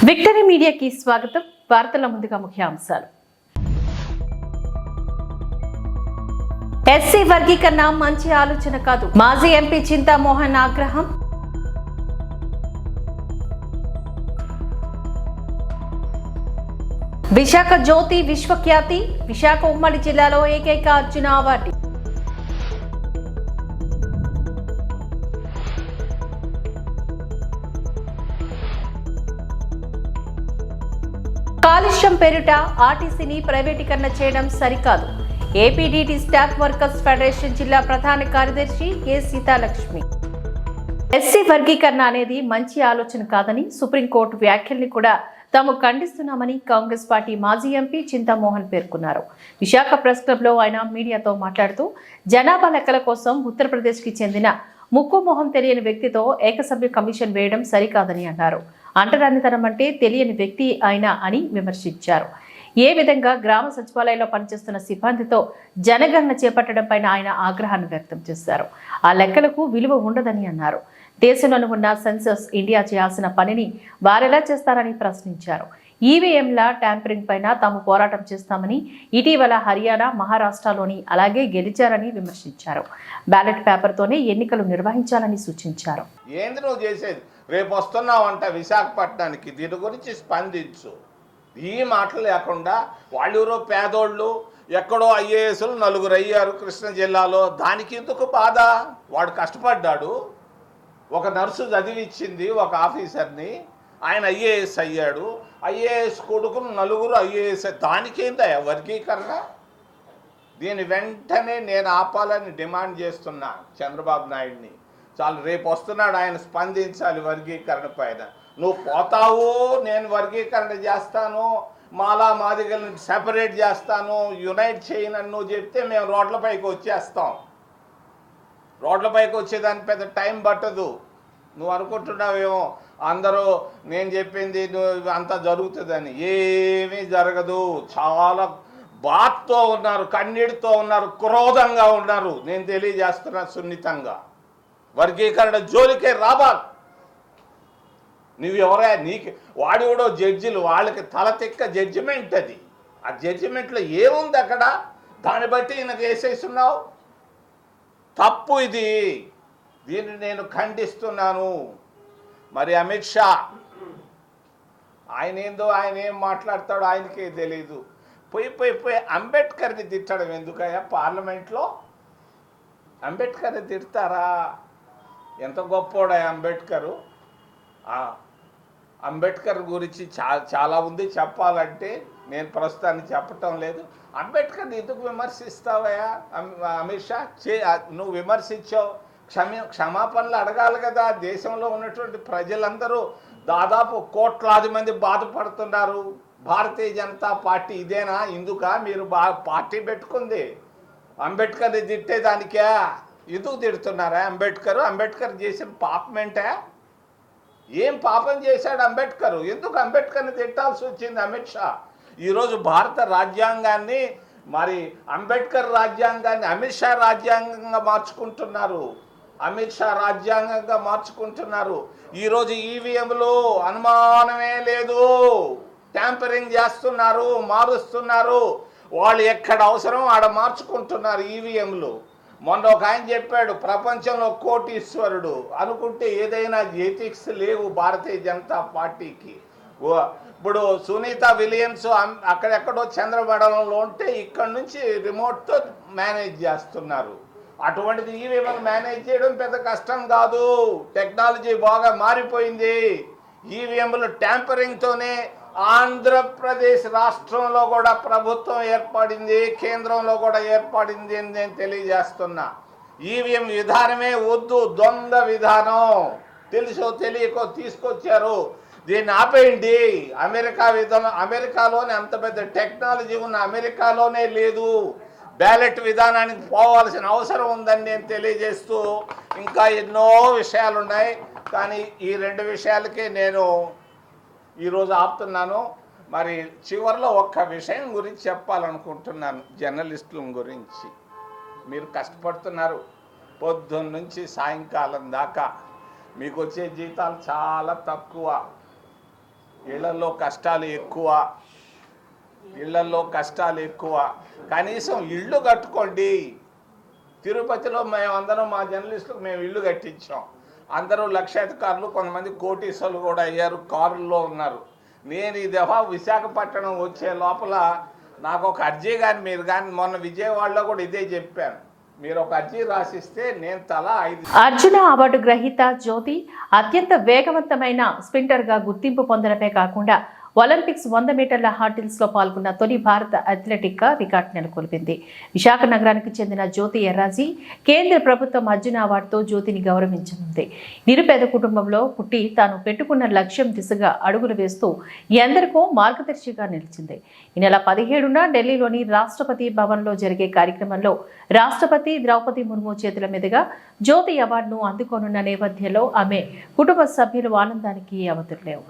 Victory మీడియాకి స్వాగతం. వార్తల ముందుగా ముఖ్యాంశాలు. ఎస్సీ వర్గీకరణ మంచి ఆలోచన కాదు, మాజీ ఎంపీ చింతామోహన్ ఆగ్రహం. విశాఖ జ్యోతి విశ్వఖ్యాతి, విశాఖ ఉమ్మడి జిల్లాలో ఏకైక అర్జున అవార్డు. కాలుష్యం పేరిట ఆర్టీసీని ప్రైవేటీకరణ చేయడం సరికాదు. ఏపీడీటీ స్టాఫ్ వర్కర్స్ ఫెడరేషన్ జిల్లా ప్రధాన కార్యదర్శి కె సీతాలక్ష్మి. ఎస్సీ వర్గీకరణ అనేది మంచి ఆలోచన కాదని సుప్రీంకోర్టు వ్యాఖ్యల్ని కూడా తాము ఖండిస్తున్నామని కాంగ్రెస్ పార్టీ మాజీ ఎంపీ చింతామోహన్ పేర్కొన్నారు. విశాఖ ప్రెస్ క్లబ్ లో ఆయన మీడియాతో మాట్లాడుతూ జనాభా లెక్కల కోసం ఉత్తరప్రదేశ్కి చెందిన ముక్కు మొహం తెలియని వ్యక్తితో ఏకసభ్య కమిషన్ వేయడం సరికాదని అన్నారు. అంటరానితనం అంటే తెలియని వ్యక్తి ఆయన అని విమర్శించారు. ఏ విధంగా గ్రామ సచివాలయంలో పనిచేస్తున్న సిబ్బందితో జనగణన చేపట్టడంపై ఆయన ఆగ్రహాన్ని వ్యక్తం చేశారు. ఆ లెక్కలకు విలువ ఉండదని అన్నారు. దేశంలోని ఉన్న సెన్సస్ ఇండియా చేయాల్సిన పనిని వారెలా చేస్తారని ప్రశ్నించారు. ఈవీఎంల ట్యాంపరింగ్ పైన తాము పోరాటం చేస్తామని, ఇటీవల హర్యానా, మహారాష్ట్రలోని అలాగే గెలిచారని విమర్శించారు. బ్యాలెట్ పేపర్తోనే ఎన్నికలు నిర్వహించాలని సూచించారు. రేపు వస్తున్నావంట విశాఖపట్నానికి, దీని గురించి స్పందించు. ఈ మాటలు లేకుండా వాళ్ళెవరో పేదోళ్ళు, ఎక్కడో ఐఏఎస్లు నలుగురు అయ్యారు కృష్ణా జిల్లాలో, దానికి ఎందుకు బాధ? వాడు కష్టపడ్డాడు, ఒక నర్సు చదివిచ్చింది ఒక ఆఫీసర్ని, ఆయన ఐఏఎస్ అయ్యాడు. ఐఏఎస్ కొడుకును నలుగురు ఐఏఎస్, దానికేందా వర్గీకరణ? దీని వెంటనే నేను ఆపాలని డిమాండ్ చేస్తున్నా చంద్రబాబు నాయుడిని. చాలు, రేపు వస్తున్నాడు ఆయన, స్పందించాలి వర్గీకరణ పైన. నువ్వు పోతావు, నేను వర్గీకరణ చేస్తాను, మాలా మాదిగలను సెపరేట్ చేస్తాను, యునైట్ చేయనని నువ్వు చెప్తే మేము రోడ్లపైకి వచ్చేస్తాం. రోడ్లపైకి వచ్చేదానికి పెద్ద టైం పట్టదు. నువ్వు అనుకుంటున్నావేమో అందరూ నేను చెప్పింది అంతా జరుగుతుందని. ఏమీ జరగదు. చాలా బాధతో ఉన్నారు, కన్నీటితో ఉన్నారు, క్రోధంగా ఉన్నారు. నేను తెలియజేస్తున్నా సున్నితంగా, వర్గీకరణ జోలికే రాబాల్. నువ్వెవరా? నీకు వాడివడో జడ్జిలు, వాళ్ళకి తలతిక్క జడ్జిమెంట్ అది. ఆ జడ్జిమెంట్లో ఏముంది అక్కడ? దాన్ని బట్టి ఈయనకు వేసేస్తున్నావు. తప్పు ఇది. దీన్ని నేను ఖండిస్తున్నాను. మరి అమిత్ షా ఆయన ఏం మాట్లాడతాడో ఆయనకే తెలీదు. పోయి అంబేద్కర్ని తిట్టడం ఎందుకయ్యా పార్లమెంట్లో? అంబేద్కర్ని తిడతారా? ఎంత గొప్పోడా అంబేద్కరు. అంబేద్కర్ గురించి చాలా ఉంది చెప్పాలంటే, నేను ప్రస్తుతానికి చెప్పటం లేదు. అంబేద్కర్ని ఎందుకు విమర్శిస్తావయ్యా అమిత్ షా? నువ్వు విమర్శించావు, క్షమాపణలు అడగాలి కదా. దేశంలో ఉన్నటువంటి ప్రజలందరూ దాదాపు కోట్లాది మంది బాధపడుతున్నారు. భారతీయ జనతా పార్టీ ఇదేనా? ఇందుక మీరు పార్టీ పెట్టుకుంది? అంబేద్కర్ని తిట్టేదానికే ఎందుకు తిడుతున్నారా? అంబేద్కర్ చేసిన పాపం ఏంటా? ఏం పాపం చేశాడు అంబేద్కర్? ఎందుకు అంబేద్కర్ని తిట్టాల్సి వచ్చింది అమిత్ షా? ఈరోజు భారత రాజ్యాంగాన్ని, మరి అంబేద్కర్ రాజ్యాంగాన్ని అమిత్ షా రాజ్యాంగంగా మార్చుకుంటున్నారు. ఈరోజు ఈవీఎంలు అనుమానమే లేదు, ట్యాంపరింగ్ చేస్తున్నారు, మారుస్తున్నారు. వాళ్ళు ఎక్కడ అవసరం ఆడ మార్చుకుంటున్నారు ఈవీఎంలు. మొన్న ఒక ఆయన చెప్పాడు, ప్రపంచంలో కోటీశ్వరుడు అనుకుంటే ఏదైనా ఎథిక్స్ లేవు భారతీయ జనతా పార్టీకి. ఇప్పుడు సునీత విలియమ్స్ అక్కడెక్కడో చంద్రమండలంలో ఉంటే ఇక్కడ నుంచి రిమోట్తో మేనేజ్ చేస్తున్నారు. అటువంటిది ఈవీఎంలు మేనేజ్ చేయడం పెద్ద కష్టం కాదు. టెక్నాలజీ బాగా మారిపోయింది. ఈవీఎంలు ట్యాంపరింగ్తోనే ఆంధ్రప్రదేశ్ రాష్ట్రంలో కూడా ప్రభుత్వం ఏర్పడింది, కేంద్రంలో కూడా ఏర్పడింది అని నేను తెలియజేస్తున్నా. ఈవీఎం విధానమే వద్దు, దొంగ విధానం. తెలుసో తెలియకో తీసుకొచ్చారు. దీన్ని ఆపేయండి. అమెరికా విధానం, అమెరికాలోనే అంత పెద్ద టెక్నాలజీ ఉన్న అమెరికాలోనే లేదు. బ్యాలెట్ విధానానికి పోవాల్సిన అవసరం ఉందని నేను తెలియజేస్తూ, ఇంకా ఎన్నో విషయాలు ఉన్నాయి, కానీ ఈ 2 విషయాలకే నేను ఈరోజు ఆపుతున్నాను. మరి చివరిలో ఒక్క విషయం గురించి చెప్పాలనుకుంటున్నాను. జర్నలిస్టుల గురించి. మీరు కష్టపడుతున్నారు పొద్దున్న నుంచి సాయంకాలం దాకా, మీకు వచ్చే జీతాలు చాలా తక్కువ. ఇళ్లలో కష్టాలు ఎక్కువ. కనీసం ఇళ్ళు కట్టుకోండి. తిరుపతిలో మేమందరం మా జర్నలిస్టులకు మేము ఇల్లు కట్టించాం. అందరూ లక్షాధికారులు, కొంతమంది కోటీశ్వరులు కూడా అయ్యారు, కారుల్లో ఉన్నారు. నేను ఈ దఫా విశాఖపట్నం వచ్చే లోపల నాకు ఒక అర్జీ మీరు కానీ మొన్న విజయవాడలో కూడా ఇదే చెప్పాను. మీరు ఒక అర్జీ రాసిస్తే నేను తలా 5. అర్జున అవార్డు గ్రహీత జ్యోతి అత్యంత వేగవంతమైన స్ప్రింటర్గా గుర్తింపు పొందడమే కాకుండా ఒలింపిక్స్ 100 మీటర్ల హార్డిల్స్ లో పాల్గొన్న తొలి భారత అథ్లెటిక్ గా రికార్డు నెలకొల్పింది. విశాఖ నగరానికి చెందిన జ్యోతి ఎర్రాజీ కేంద్ర ప్రభుత్వం అర్జున అవార్డుతో జ్యోతిని గౌరవించనుంది. నిరుపేద కుటుంబంలో పుట్టి తాను పెట్టుకున్న లక్ష్యం దిశగా అడుగులు వేస్తూ ఎందరికో మార్గదర్శిగా నిలిచింది. ఈ నెల 17న ఢిల్లీలోని రాష్ట్రపతి భవన్లో జరిగే కార్యక్రమంలో రాష్ట్రపతి ద్రౌపది ముర్ము చేతుల మీదుగా జ్యోతి అవార్డును అందుకోనున్న నేపథ్యంలో ఆమె కుటుంబ సభ్యులు ఆనందానికి అవతులేవు.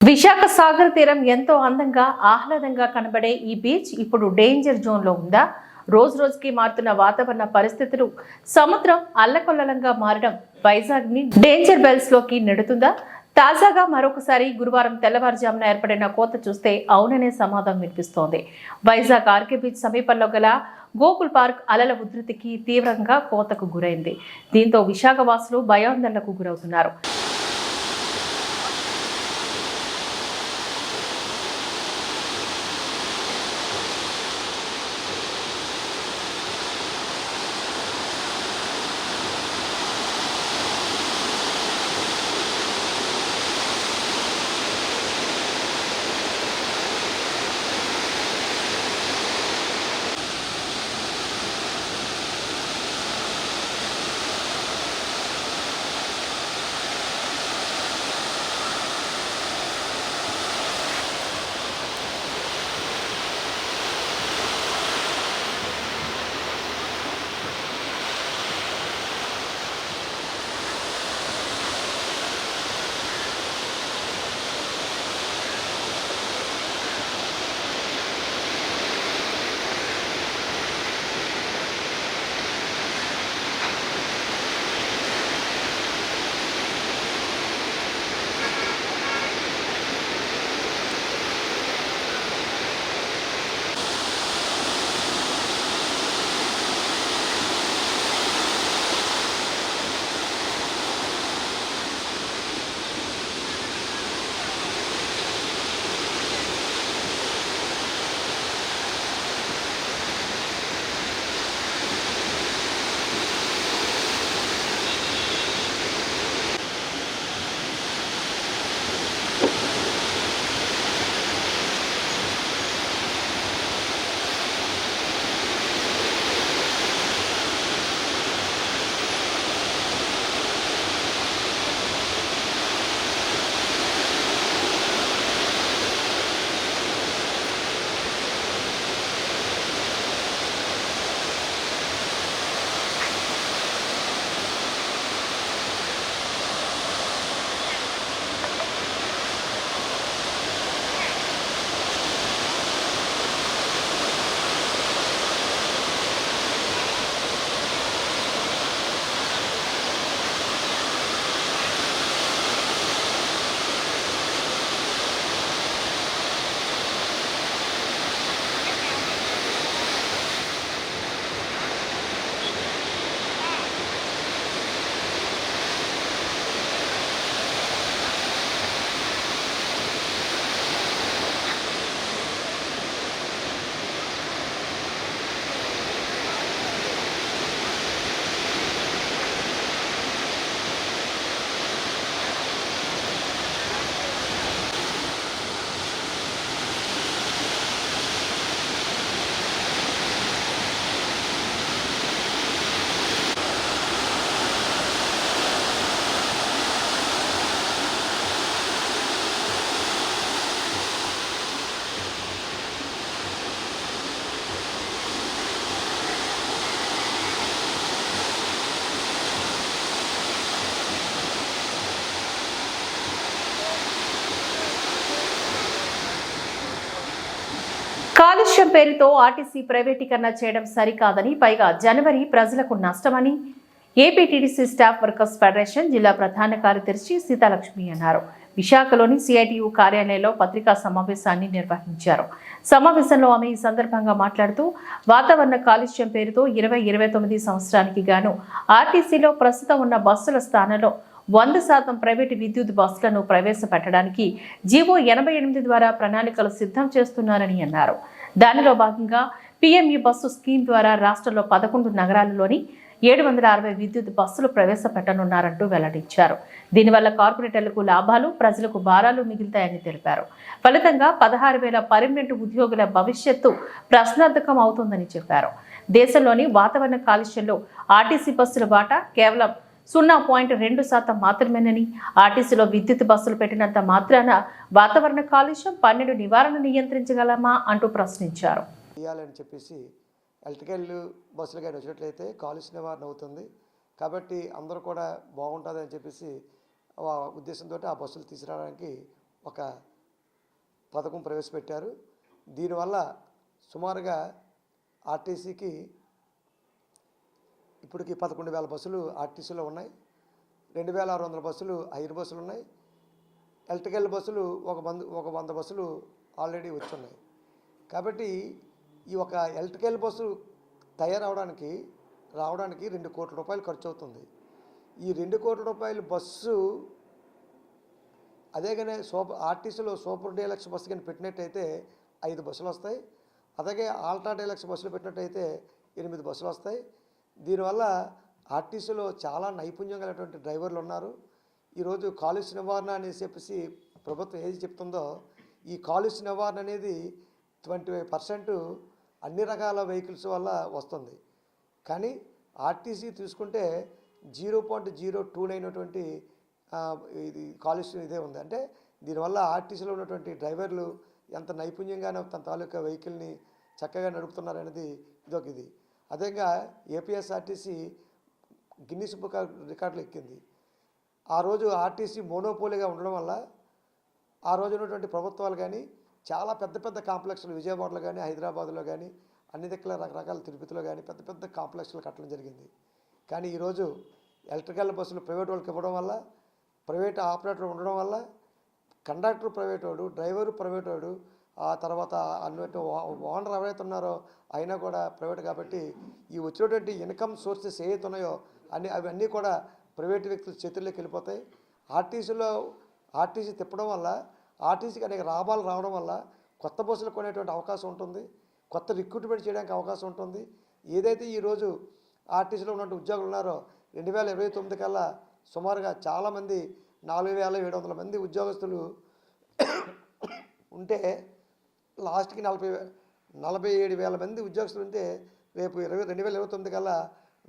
విశాఖ సాగర్ తీరం ఎంతో అందంగా ఆహ్లాదంగా కనబడే ఈ బీచ్ ఇప్పుడు డేంజర్ జోన్ లో ఉందా? రోజు రోజుకి మారుతున్న వాతావరణ పరిస్థితులు, సముద్రం అల్లకొల్లలంగా మారడం వైజాగ్ ని డేంజర్ బెల్స్ లోకి నెడుతుందా? తాజాగా మరొకసారి గురువారం తెల్లవారుజామున ఏర్పడిన కోత చూస్తే అవుననే సమాధానం వినిపిస్తోంది. వైజాగ్ ఆర్కే బీచ్ సమీపంలో గల గోకుల్ పార్క్ అలల ఉధృతికి తీవ్రంగా కోతకు గురైంది. దీంతో విశాఖ వాసులు భయాందోళనకు గురవుతున్నారు. కాలుష్యం పేరుతో ఆర్టీసీ ప్రైవేటీకరణ చేయడం సరికాదని, పైగా జనవరి ప్రజలకు నష్టమని ఏపీటీడీసీ స్టాఫ్ వర్కర్స్ ఫెడరేషన్ జిల్లా ప్రధాన కార్యదర్శి సీతాలక్ష్మి అన్నారు. విశాఖలోని సిఐటియు కార్యాలయంలో పత్రికా సమావేశాన్ని నిర్వహించారు. సమావేశంలో ఆమె ఈ సందర్భంగా మాట్లాడుతూ వాతావరణ కాలుష్యం పేరుతో 2029 సంవత్సరానికి గాను ఆర్టీసీలో ప్రస్తుతం ఉన్న బస్సుల స్థానంలో 100% ప్రైవేటు విద్యుత్ బస్సులను ప్రవేశపెట్టడానికి జీవో 88 ద్వారా ప్రణాళికలు సిద్ధం చేస్తున్నారని అన్నారు. దానిలో భాగంగా పిఎంయు బస్సు స్కీమ్ ద్వారా రాష్ట్రంలో 11 నగరాలలోని 760 విద్యుత్ బస్సులు ప్రవేశపెట్టనున్నారంటూ వెల్లడించారు. దీనివల్ల కార్పొరేటర్లకు లాభాలు, ప్రజలకు భారాలు మిగులుతాయని తెలిపారు. ఫలితంగా 16,000 పర్మనెంట్ ఉద్యోగుల భవిష్యత్తు ప్రశ్నార్థకం అవుతుందని చెప్పారు. దేశంలోని వాతావరణ కాలుష్యంలో ఆర్టీసీ బస్సుల వాటా కేవలం 0.2% మాత్రమేనని, ఆర్టీసీలో విద్యుత్ బస్సులు పెట్టినంత మాత్రాన వాతావరణ కాలుష్యం 12 నివారణ నియంత్రించగలమా అంటూ ప్రశ్నించారు. చేయాలని చెప్పేసి ఎలక్ట్రికల్ బస్సులు కానీ వచ్చినట్లయితే కాలుష్య నివారణ అవుతుంది కాబట్టి అందరూ కూడా బాగుంటుంది అని చెప్పేసి ఉద్దేశంతో ఆ బస్సులు తీసుకురావడానికి ఒక పథకం ప్రవేశపెట్టారు. దీనివల్ల సుమారుగా ఆర్టీసీకి ఇప్పటికి 11,000 బస్సులు ఆర్టీసీలో ఉన్నాయి. 2,600 బస్సులు హైర్ బస్సులు ఉన్నాయి. ఎలక్ట్రికల్ బస్సులు ఒక 100 బస్సులు ఆల్రెడీ వచ్చున్నాయి. కాబట్టి ఈ ఒక ఎలక్ట్రికల్ బస్సు తయారవడానికి రావడానికి 2 కోట్ల రూపాయలు ఖర్చు అవుతుంది. ఈ 2 కోట్ల రూపాయలు బస్సు అదేగానే ఆర్టీసీలో సూపర్ డీలక్స్ బస్సు కానీ పెట్టినట్టయితే 5 బస్సులు వస్తాయి. అలాగే ఆల్ట్రా డీలక్స్ బస్సులు పెట్టినట్టయితే 8 బస్సులు వస్తాయి. దీనివల్ల ఆర్టీసీలో చాలా నైపుణ్యం కలిగినటువంటి డ్రైవర్లు ఉన్నారు. ఈరోజు కాలుష్య నివారణ అని చెప్పేసి ప్రభుత్వం ఏది చెప్తుందో ఈ కాలుష్య నివారణ అనేది 25% అన్ని రకాల వెహికల్స్ వల్ల వస్తుంది. కానీ ఆర్టీసీ తీసుకుంటే 0.029 అయినటువంటి ఇది కాలుష్యం ఇదే ఉంది. అంటే దీనివల్ల ఆర్టీసీలో ఉన్నటువంటి డ్రైవర్లు ఎంత నైపుణ్యంగానే తన తాలూకా వెహికల్ని చక్కగా నడుపుతున్నారనేది ఇదొక ఇది. అదేగా ఏపీఎస్ఆర్టీసీ గిన్నిస్ బుక్ రికార్డులు ఎక్కింది. ఆ రోజు ఆర్టీసీ మోనోపోలీగా ఉండడం వల్ల ఆ రోజు ఉన్నటువంటి ప్రభుత్వాలు కానీ చాలా పెద్ద పెద్ద కాంప్లెక్స్లు విజయవాడలో కానీ హైదరాబాద్లో కానీ అన్ని దగ్గర రకరకాల తిరుపతిలో కానీ పెద్ద పెద్ద కాంప్లెక్స్లు కట్టడం జరిగింది. కానీ ఈరోజు ఎలక్ట్రికల్ బస్సులు ప్రైవేట్ వాళ్ళకి ఇవ్వడం వల్ల, ప్రైవేట్ ఆపరేటర్ ఉండడం వల్ల కండక్టర్ ప్రైవేట్ వాడు, డ్రైవరు ప్రైవేట్ వాడు, ఆ తర్వాత అన్నట్టు ఓనర్ ఎవరైతే ఉన్నారో అయినా కూడా ప్రైవేట్. కాబట్టి ఈ వచ్చినటువంటి ఇన్కమ్ సోర్సెస్ ఏవైతే ఉన్నాయో అవన్నీ కూడా ప్రైవేట్ వ్యక్తుల చేతుల్లోకి వెళ్ళిపోతాయి. ఆర్టీసీ తిప్పడం వల్ల ఆర్టీసీకి అనేక లాభాలు రావడం వల్ల కొత్త బస్సులు కొనేటువంటి అవకాశం ఉంటుంది, కొత్త రిక్రూట్మెంట్ చేయడానికి అవకాశం ఉంటుంది. ఏదైతే ఈరోజు ఆర్టీసీలో ఉన్నటువంటి ఉద్యోగులు ఉన్నారో 2029 కల్లా సుమారుగా చాలామంది 4,700 మంది ఉద్యోగస్తులు ఉంటే లాస్ట్కి 47,000 మంది ఉద్యోగస్తులు ఉంటే రేపు 2029 కల్లా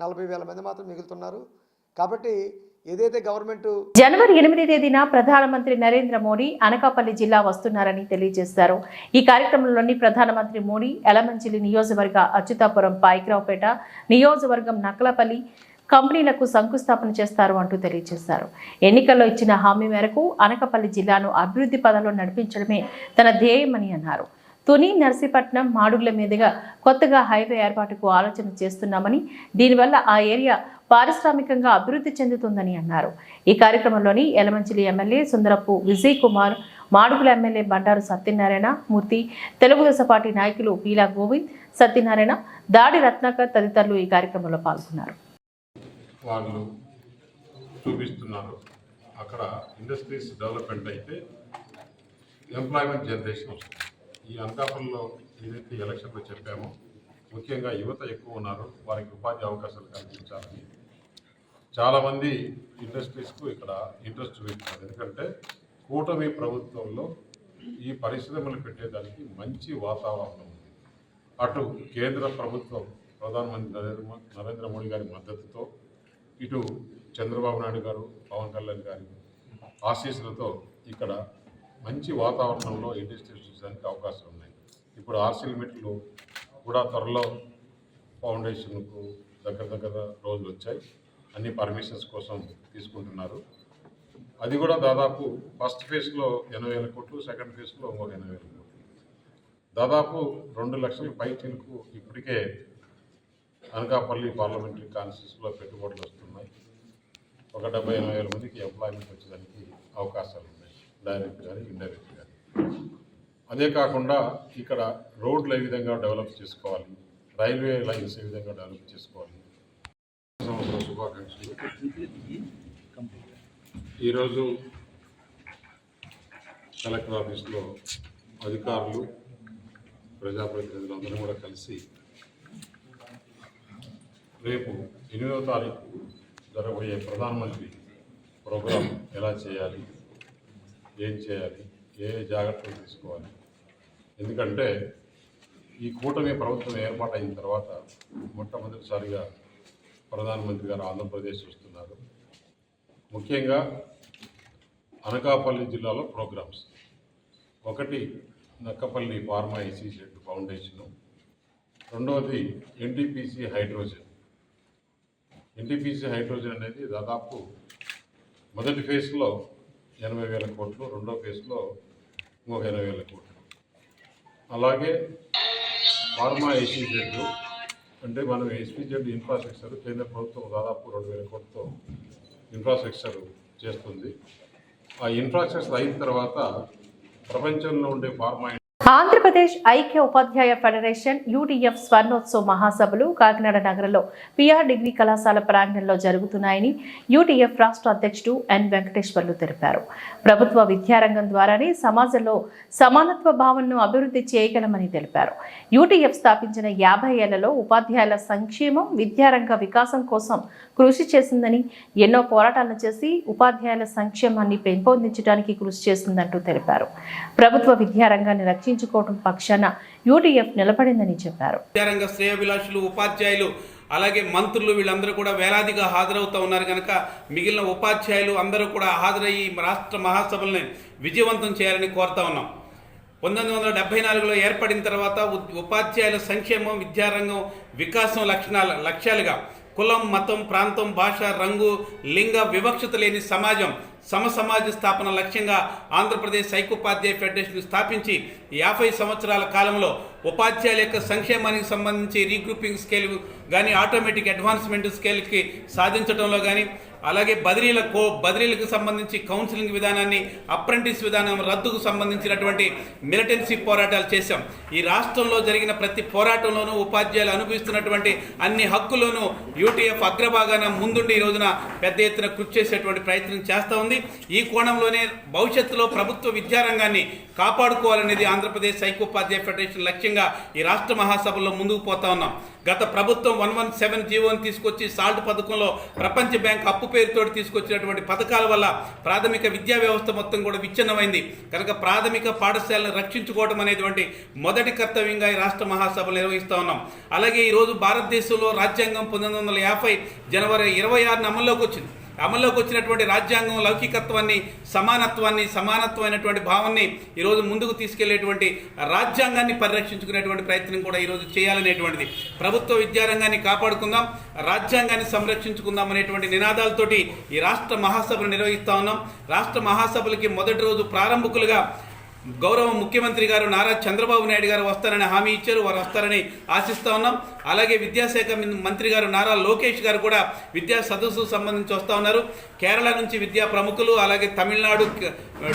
40,000 మంది మాత్రం మిగులుతున్నారు. కాబట్టి ఏదైతే గవర్నమెంట్ జనవరి 8వ తేదీన ప్రధానమంత్రి నరేంద్ర మోడీ అనకాపల్లి జిల్లా వస్తున్నారని తెలియజేశారు. ఈ కార్యక్రమంలోని ప్రధానమంత్రి మోడీ ఎలమంచిలి నియోజకవర్గ అచ్యుతాపురం, పాయిక్రావుపేట నియోజకవర్గం నక్కలపల్లి కంపెనీలకు శంకుస్థాపన చేస్తారు అంటూ తెలియజేశారు. ఎన్నికల్లో ఇచ్చిన హామీ మేరకు అనకాపల్లి జిల్లాను అభివృద్ధి పదంలో నడిపించడమే తన ధ్యేయమని అన్నారు. తుని, నర్సీపట్నం, మాడుగుల మీదుగా కొత్తగా హైవే ఏర్పాటుకు ఆలోచన చేస్తున్నామని, దీనివల్ల ఆ ఏరియా పారిశ్రామికంగా అభివృద్ధి చెందుతుందని అన్నారు. ఈ కార్యక్రమంలోని Yelamanchili MLA Sundarapu Vijay Kumar, Madugula MLA Bandaru Satyanarayana Murthy, Telugu Desam party నాయకులు పీలా గోవింద్, సత్యనారాయణ, దాడి రత్నాకర్ తదితరులు ఈ కార్యక్రమంలో పాల్గొన్నారు. వాళ్ళు చూపిస్తున్నారు. అక్కడ ఇండస్ట్రీస్ డెవలప్మెంట్ అయితే ఎంప్లాయ్మెంట్ జనరేషన్ వస్తుంది. ఈ అనకాపల్లిలో ఏదైతే ఎలక్షన్లో చెప్పామో ముఖ్యంగా యువత ఎక్కువ ఉన్నారు, వారికి ఉపాధి అవకాశాలు కల్పించాలని చాలామంది ఇండస్ట్రీస్కు ఇక్కడ ఇంట్రెస్ట్ చూపిస్తున్నారు. ఎందుకంటే కూటమి ప్రభుత్వంలో ఈ పరిశ్రమలు పెట్టేదానికి మంచి వాతావరణం ఉంది. అటు కేంద్ర ప్రభుత్వం ప్రధానమంత్రి నరేంద్ర మోడీ గారి మద్దతుతో, ఇటు చంద్రబాబు నాయుడు గారు, పవన్ కళ్యాణ్ గారి ఆశీస్సులతో ఇక్కడ మంచి వాతావరణంలో ఇండస్ట్రీస్ చూసడానికి అవకాశం ఉన్నాయి. ఇప్పుడు ఆర్సీ లిమిట్లు కూడా త్వరలో ఫౌండేషన్కు దగ్గర రోజులు వచ్చాయి. అన్ని పర్మిషన్స్ కోసం తీసుకుంటున్నారు. అది కూడా దాదాపు ఫస్ట్ ఫేజ్లో 80,000 కోట్లు, సెకండ్ ఫేజ్లో ఇంకొక 80,000 కోట్లు. దాదాపు 2 లక్షల పైచిలకు ఇప్పటికే అనకాపల్లి పార్లమెంటరీ కాన్స్టిట్యూన్సీలో పెట్టుబడులు వస్తున్నాయి. ఒక 70-80 మందికి ఎంప్లాయ్మెంట్ వచ్చేదానికి అవకాశాలు ఉన్నాయి, డైరెక్ట్ కానీ ఇండైరెక్ట్ కానీ. అదే కాకుండా ఇక్కడ రోడ్లు ఏ విధంగా డెవలప్ చేసుకోవాలి, రైల్వే లైన్స్ ఏ విధంగా డెవలప్ చేసుకోవాలి. సంవత్సరం శుభాకాంక్షలు. ఈరోజు కలెక్టర్ ఆఫీస్లో అధికారులు, ప్రజాప్రతినిధులందరూ కూడా కలిసి రేపు 8వ తారీఖు జరగబోయే ప్రధానమంత్రి ప్రోగ్రాం ఎలా చేయాలి, ఏం చేయాలి, ఏ జాగ్రత్తలు తీసుకోవాలి. ఎందుకంటే ఈ కూటమి ప్రభుత్వం ఏర్పాటైన తర్వాత మొట్టమొదటిసారిగా ప్రధానమంత్రి గారు ఆంధ్రప్రదేశ్ వస్తున్నారు. ముఖ్యంగా అనకాపల్లి జిల్లాలో ప్రోగ్రామ్స్. ఒకటి నక్కపల్లి ఫార్మా ఐసీజెడ్ ఫౌండేషను, రెండవది ఎన్టీపీసీ హైడ్రోజన్. ఎన్టీపీసీ హైడ్రోజన్ అనేది దాదాపు మొదటి ఫేజ్లో 80,000 కోట్లు, రెండో ఫేజ్లో ఇంకొక 80,000 కోట్లు. అలాగే ఫార్మా ఐసీజెడ్ అంటే మనం ఎస్పీజెడ్ ఇన్ఫ్రాస్ట్రక్చర్ కేంద్ర ప్రభుత్వం దాదాపు 2,000 కోట్లతో ఇన్ఫ్రాస్ట్రక్చర్ చేస్తుంది. ఆ ఇన్ఫ్రాస్ట్రక్చర్ అయిన తర్వాత ప్రపంచంలో ఉండే ఫార్మా ఆంధ్రప్రదేశ్ ఐక్య ఉపాధ్యాయ ఫెడరేషన్ యూటీఎఫ్ స్వర్ణోత్సవ మహాసభలు కాకినాడ నగరంలో పిఆర్ డిగ్రీ కళాశాల ప్రాంగణంలో జరుగుతున్నాయని యూటీఎఫ్ రాష్ట్ర అధ్యక్షుడు ఎన్ వెంకటేశ్వర్లు తెలిపారు. ప్రభుత్వ విద్యారంగం ద్వారానే సమాజంలో సమానత్వ భావనను అభివృద్ధి చేయగలమని తెలిపారు. యూటీఎఫ్ స్థాపించిన 50 ఏళ్లలో ఉపాధ్యాయుల సంక్షేమం, విద్యారంగ వికాసం కోసం కృషి చేసిందని, ఎన్నో పోరాటాలను చేసి ఉపాధ్యాయుల సంక్షేమాన్ని పెంపొందించడానికి కృషి చేసిందంటూ తెలిపారు. ప్రభుత్వ విద్యారంగాన్ని రక్షించుకోవడం పక్షాన యూటీఎఫ్ నిలబడిందని చెప్పారు. విద్యారంగ శ్రేయోభిలాషులు, ఉపాధ్యాయులు, అలాగే మంత్రులు వీళ్ళందరూ కూడా వేలాదిగా హాజరవుతూ ఉన్నారు కనుక మిగిలిన ఉపాధ్యాయులు అందరూ కూడా హాజరయ్యి రాష్ట్ర మహాసభల్ని విజయవంతం చేయాలని కోరుతా ఉన్నాం. 1974లో ఏర్పడిన తర్వాత ఉపాధ్యాయుల సంక్షేమం, విద్యారంగం, వికాసం లక్ష్యాలుగా కులం, మతం, ప్రాంతం, భాష, రంగు, లింగ వివక్షత లేని సమాజం, సమసమాజ స్థాపన లక్ష్యంగా ఆంధ్రప్రదేశ్ ఐక్యోపాధ్యాయ ఫెడరేషన్ స్థాపించి 50 సంవత్సరాల కాలంలో ఉపాధ్యాయుల యొక్క సంక్షేమానికి సంబంధించి రీగ్రూపింగ్ స్కేల్ కానీ, ఆటోమేటిక్ అడ్వాన్స్మెంట్ స్కేల్కి సాధించడంలో కానీ, అలాగే బదిలీలకు సంబంధించి కౌన్సిలింగ్ విధానాన్ని, అప్రెంటిస్ విధానం రద్దుకు సంబంధించినటువంటి మిలిటెన్సీ పోరాటాలు చేశాం. ఈ రాష్ట్రంలో జరిగిన ప్రతి పోరాటంలోనూ ఉపాధ్యాయులు అనుభవిస్తున్నటువంటి అన్ని హక్కులను యూటీఎఫ్ అగ్రభాగాన ముందుండి ఈ రోజున పెద్ద ఎత్తున కృషి చేసేటువంటి ప్రయత్నం చేస్తూ ఉంది. ఈ కోణంలోనే భవిష్యత్తులో ప్రభుత్వ విద్యారంగాన్ని కాపాడుకోవాలనేది ఆంధ్రప్రదేశ్ ఐక్యోపాధ్యాయ ఫెడరేషన్ లక్ష్యంగా ఈ రాష్ట్ర మహాసభల్లో ముందుకు పోతా ఉన్నాం. గత ప్రభుత్వం 117 జీవోని తీసుకొచ్చి సాల్ట్ పథకంలో ప్రపంచ బ్యాంక్ అప్పు పేరుతో తీసుకొచ్చినటువంటి పథకాల వల్ల ప్రాథమిక విద్యా వ్యవస్థ మొత్తం కూడా విచ్ఛిన్నమైంది కనుక ప్రాథమిక పాఠశాలను రక్షించుకోవడం అనేటువంటి మొదటి కర్తవ్యంగా ఈ రాష్ట్ర మహాసభలు నిర్వహిస్తూ ఉన్నాం. అలాగే ఈరోజు భారతదేశంలో రాజ్యాంగం 1950 జనవరి 26న అమల్లోకి వచ్చినటువంటి రాజ్యాంగం లౌకికత్వాన్ని, సమానత్వమైనటువంటి భావాన్ని ఈరోజు ముందుకు తీసుకెళ్లేటువంటి రాజ్యాంగాన్ని పరిరక్షించుకునేటువంటి ప్రయత్నం కూడా ఈరోజు చేయాలనేటువంటిది. ప్రభుత్వ విద్యారంగాన్ని కాపాడుకుందాం, రాజ్యాంగాన్ని సంరక్షించుకుందాం అనేటువంటి నినాదాలతోటి ఈ రాష్ట్ర మహాసభలు నిర్వహిస్తా ఉన్నాం. రాష్ట్ర మహాసభలకి మొదటి రోజు ప్రారంభకులుగా గౌరవ ముఖ్యమంత్రి గారు నారా చంద్రబాబు నాయుడు గారు వస్తారని హామీ ఇచ్చారు. వారు వస్తారని ఆశిస్తూ ఉన్నాం. అలాగే విద్యాశాఖ మంత్రి గారు నారా లోకేష్ గారు కూడా విద్యా సదస్సుకు సంబంధించి వస్తూ ఉన్నారు. కేరళ నుంచి విద్యా ప్రముఖులు, అలాగే తమిళనాడు,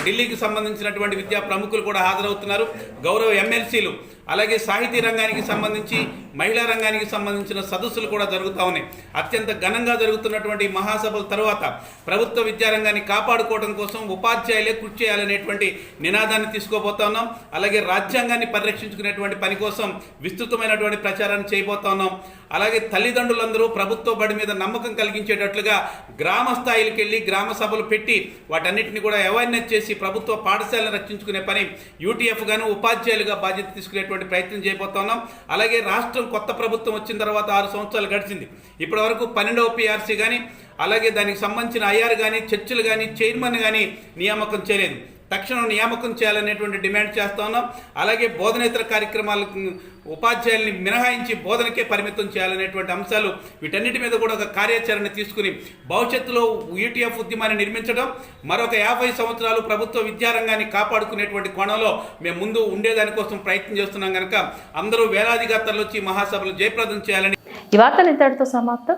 ఢిల్లీకి సంబంధించినటువంటి విద్యా ప్రముఖులు కూడా హాజరవుతున్నారు. గౌరవ ఎమ్మెల్సీలు, అలాగే సాహితీ రంగానికి సంబంధించి, మహిళా రంగానికి సంబంధించిన సదస్సులు కూడా జరుగుతూ ఉన్నాయి. అత్యంత ఘనంగా జరుగుతున్నటువంటి మహాసభల తర్వాత ప్రభుత్వ విద్యారంగాన్ని కాపాడుకోవడం కోసం ఉపాధ్యాయులే కృషి చేయాలనేటువంటి నినాదాన్ని తీసుకోబోతా ఉన్నాం. అలాగే రాజ్యాంగాన్ని పరిరక్షించుకునేటువంటి పని కోసం విస్తృతమైనటువంటి ప్రచారాన్ని చేయబోతా ఉన్నాం. అలాగే తల్లిదండ్రులందరూ ప్రభుత్వ బడి మీద నమ్మకం కలిగించేటట్లుగా గ్రామ స్థాయికి వెళ్ళి గ్రామ సభలు పెట్టి వాటన్నిటిని కూడా అవేర్నెస్ చేసి ప్రభుత్వ పాఠశాలను రక్షించుకునే పని యూటీఎఫ్ గాను ఉపాధ్యాయులుగా బాధ్యత తీసుకునేటువంటి ప్రయత్నం చేయబోతున్నాం. అలాగే రాష్ట్రం కొత్త ప్రభుత్వం వచ్చిన తర్వాత 6 సంవత్సరాలు గడిచింది. ఇప్పటి వరకు 12వ పిఆర్సీ కానీ, అలాగే దానికి సంబంధించిన ఐఆర్ కానీ, చర్చలు కానీ, చైర్మన్ కానీ నియామకం చేయలేదు. తక్షణం నియామకం చేయాలనేటువంటి డిమాండ్ చేస్తా ఉన్నాం. అలాగే బోధనేతర కార్యక్రమాలకు ఉపాధ్యాయుల్ని మినహాయించి బోధనకే పరిమితం చేయాలనేటువంటి అంశాలు, వీటన్నిటి మీద కూడా ఒక కార్యాచరణ తీసుకుని భవిష్యత్తులో యూటీఎఫ్ ఉద్యమాన్ని నిర్మించడం, మరొక 50 సంవత్సరాలు ప్రభుత్వ విద్యారంగాన్ని కాపాడుకునేటువంటి కోణంలో మేము ముందు ఉండేదానికోసం ప్రయత్నం చేస్తున్నాం కనుక అందరూ వేలాదిగా తరలివచ్చి మహాసభలు జయప్రదం చేయాలని. ఈ వార్తలు ఇంతటితో సమాప్తం.